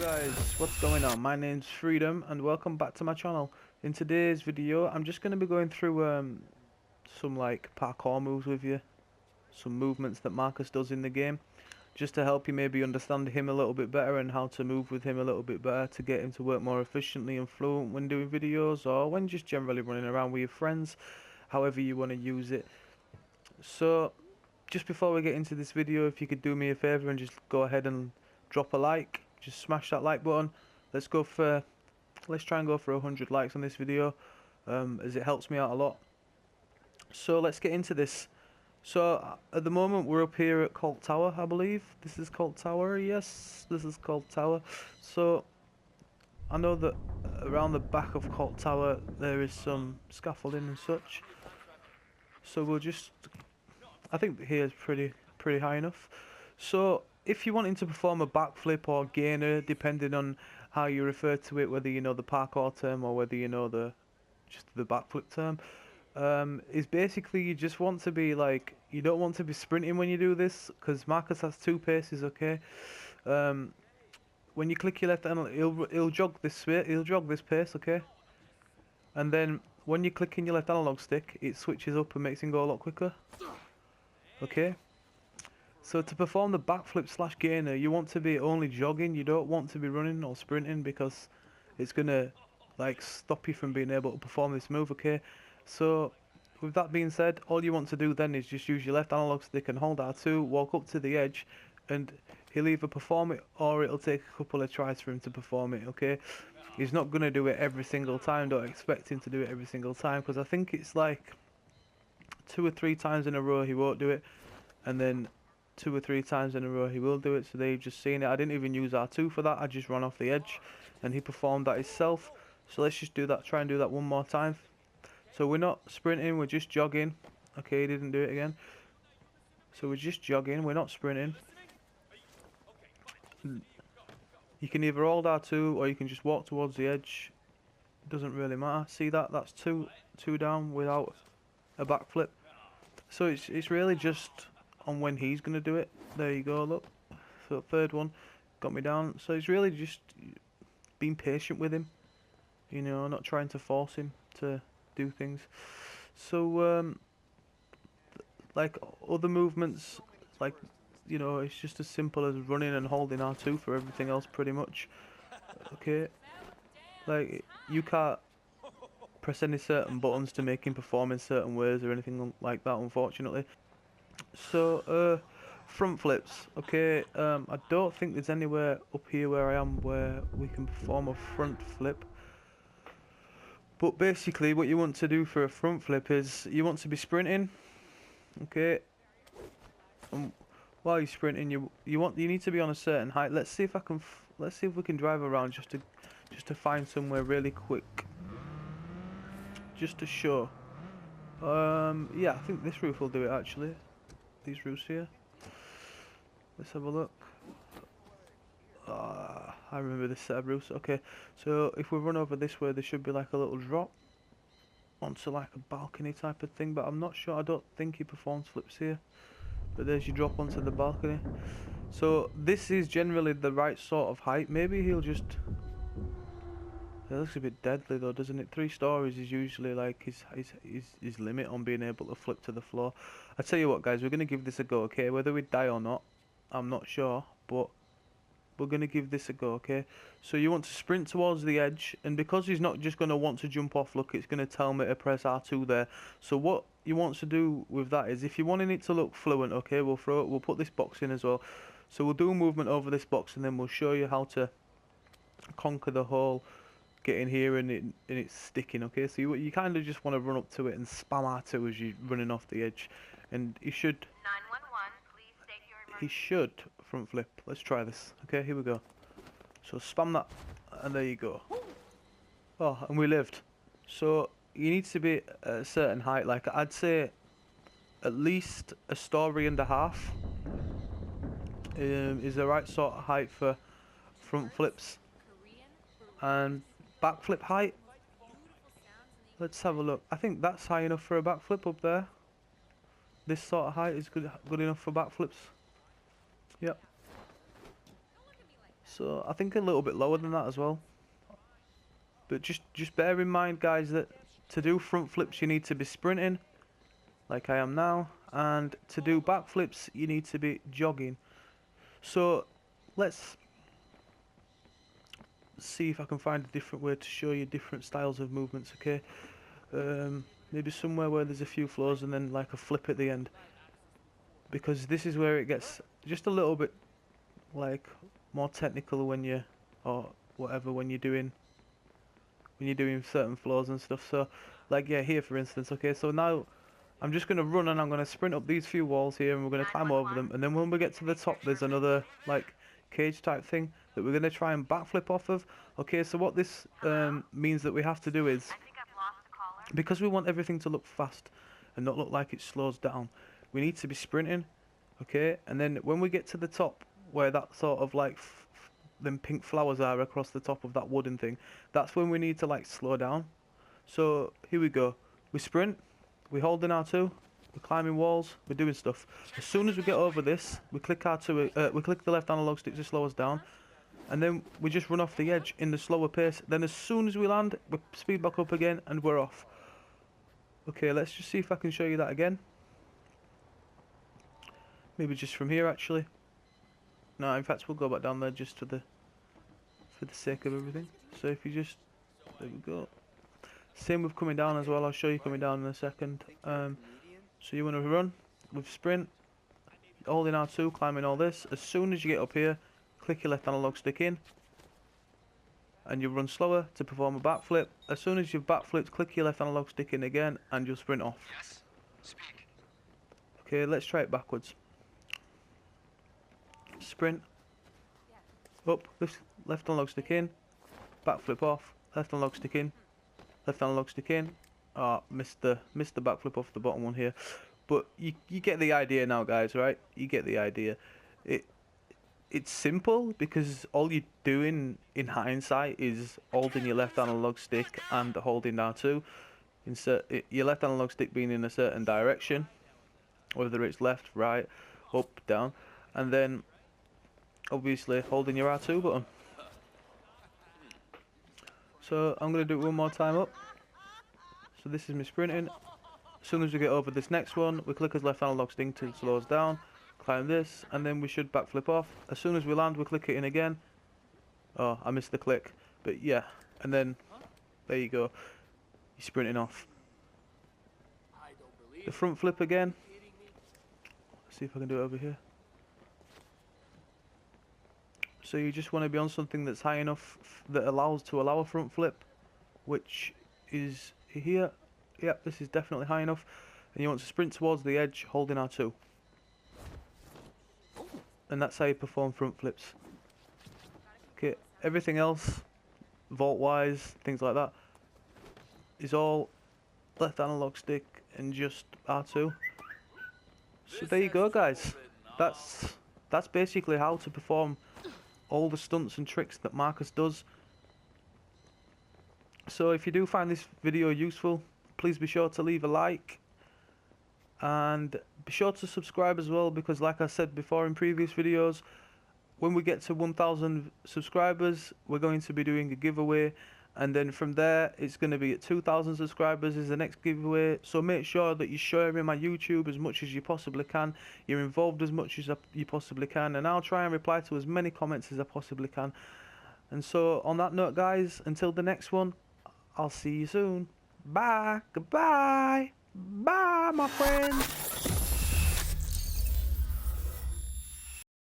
guys, what's going on? My name's Freedom and welcome back to my channel. In today's video I'm just going to be going through some like parkour moves with you, some movements that Marcus does in the game, just to help you maybe understand him a little bit better and how to move with him a little bit better to get him to work more efficiently and fluent when doing videos or when just generally running around with your friends, however you want to use it. So just before we get into this video, if you could do me a favour and just go ahead and drop a like, just smash that like button. Let's try and go for 100 likes on this video, as it helps me out a lot. So let's get into this. So at the moment we're up here at Colt Tower, I believe. This is Colt Tower, yes, this is Colt Tower. So I know that around the back of Colt Tower there is some scaffolding and such. So we'll just, I think here's pretty high enough. So if you're wanting to perform a backflip or gainer, depending on how you refer to it, whether you know the parkour term or whether you know just the backflip term, is basically you just want to be like, you don't want to be sprinting when you do this, because Marcus has two paces, okay? When you click your left analog, he'll jog this pace, okay? And then when you click in your left analog stick, it switches up and makes him go a lot quicker. Okay? So to perform the backflip slash gainer, you want to be only jogging, you don't want to be running or sprinting, because it's gonna like stop you from being able to perform this move, okay? So with that being said, all you want to do then is just use your left analog stick and hold R2, walk up to the edge, and he'll either perform it or it'll take a couple of tries for him to perform it, okay? He's not gonna do it every single time, don't expect him to do it every single time, because I think it's like 2 or 3 times in a row he won't do it, and then 2 or 3 times in a row he will do it. So they've just seen it. I didn't even use R2 for that, I just ran off the edge and he performed that himself. So let's just do that, try and do that one more time. So we're not sprinting, we're just jogging. Okay, he didn't do it again. So we're just jogging, we're not sprinting. You can either hold R2 or you can just walk towards the edge. It doesn't really matter. See that? That's two down without a backflip. So it's really just on when he's gonna do it. There you go, look. So third one got me down. So it's really just being patient with him, you know, not trying to force him to do things. So like other movements, like, you know, it's just as simple as running and holding R2 for everything else pretty much. Okay, like you can't press any certain buttons to make him perform in certain ways or anything like that, unfortunately. So front flips, okay. I don't think there's anywhere up here where I am where we can perform a front flip, but basically what you want to do for a front flip is you want to be sprinting, okay, and while you're sprinting you need to be on a certain height. Let's see if we can drive around just to find somewhere really quick, just to show. Yeah, I think this roof will do it actually. These roofs here. Let's have a look. I remember this set of roofs. Okay, so if we run over this way, there should be like a little drop onto like a balcony type of thing, but I'm not sure. I don't think he performs flips here. But there's your drop onto the balcony. So this is generally the right sort of height. Maybe he'll just... It looks a bit deadly though, doesn't it? 3 stories is usually like his limit on being able to flip to the floor. I tell you what, guys, we're gonna give this a go, okay? Whether we die or not, I'm not sure, but we're gonna give this a go, okay? So you want to sprint towards the edge, and because he's not just gonna want to jump off, look, it's gonna tell me to press R2 there. So what you want to do with that is, if you're wanting it to look fluent, okay, we'll put this box in as well. So we'll do a movement over this box, and then we'll show you how to conquer the whole get in here and it's sticking, okay? So you kind of just want to run up to it and spam R2 as you're running off the edge, and he should 911, please state your emergency. he should front flip. Let's try this. Okay, here we go. So spam that, and there you go. Oh, and we lived. So you need to be at a certain height, like I'd say at least a story and a half is the right sort of height for front flips. And backflip height, let's have a look. I think that's high enough for a backflip up there. This sort of height is good enough for backflips. Yep. So I think a little bit lower than that as well. But just bear in mind, guys, that to do front flips you need to be sprinting, like I am now, and to do back flips you need to be jogging. So let's see if I can find a different way to show you different styles of movements. Okay, maybe somewhere where there's a few floors and then like a flip at the end, because this is where it gets just a little bit like more technical when you or whatever when you're doing certain floors and stuff. So like, yeah, here for instance. Okay, so now I'm just going to run and I'm going to sprint up these few walls here and we're going to climb over them, and then when we get to the top there's another like cage type thing that we're going to try and backflip off of. Okay, so what this means that we have to do is, I think I've lost the caller. because we want everything to look fast and not look like it slows down, we need to be sprinting. Okay, and then when we get to the top where that sort of like them pink flowers are across the top of that wooden thing, that's when we need to like slow down. So here we go, we sprint, we hold in R2, we're climbing walls, we're doing stuff. As soon as we get over this, we click R2, we click the left analog stick to slow us down, and then we just run off the edge in the slower pace. Then as soon as we land, we speed back up again and we're off. Okay, let's just see if I can show you that again. Maybe just from here actually. No, in fact we'll go back down there just for the sake of everything. So if you just, there we go. Same with coming down as well, I'll show you coming down in a second. So you want to run with sprint, holding R2, climbing all this. As soon as you get up here, click your left analog stick in, and you run slower to perform a backflip. As soon as you've backflipped, click your left analog stick in again, and you'll sprint off. Yes. Speak. Okay, let's try it backwards. Sprint, up, left analog stick in, backflip off, left analog stick in, left analog stick in. Ah, missed the backflip off the bottom one here, but you get the idea now, guys, right? You get the idea. It's simple because all you're doing in hindsight is holding your left analog stick and holding R2. Your left analog stick being in a certain direction, whether it's left, right, up, down, and then obviously holding your R2 button. So I'm going to do it one more time up. So this is me sprinting. As soon as we get over this next one, we click his left analog stick to slow us down, climb this, and then we should backflip off. As soon as we land, we click it in again. Oh, I missed the click, but yeah, and then there you go, you're sprinting off. The front flip again. Let's see if I can do it over here. So you just want to be on something that's high enough that allow a front flip, which is here. Yep, this is definitely high enough, and you want to sprint towards the edge holding R2, and that's how you perform front flips. Okay, everything else, vault wise, things like that, is all left analog stick and just R2. So there you go, guys. That's basically how to perform all the stunts and tricks that Marcus does. So if you do find this video useful, please be sure to leave a like, and be sure to subscribe as well, because like I said before in previous videos, when we get to 1,000 subscribers we're going to be doing a giveaway, and then from there it's going to be at 2,000 subscribers is the next giveaway. So make sure that you're sharing my YouTube as much as you possibly can, you're involved as much as you possibly can, and I'll try and reply to as many comments as I possibly can. And so on that note, guys, until the next one, I'll see you soon. Bye. Goodbye. Bye, my friends.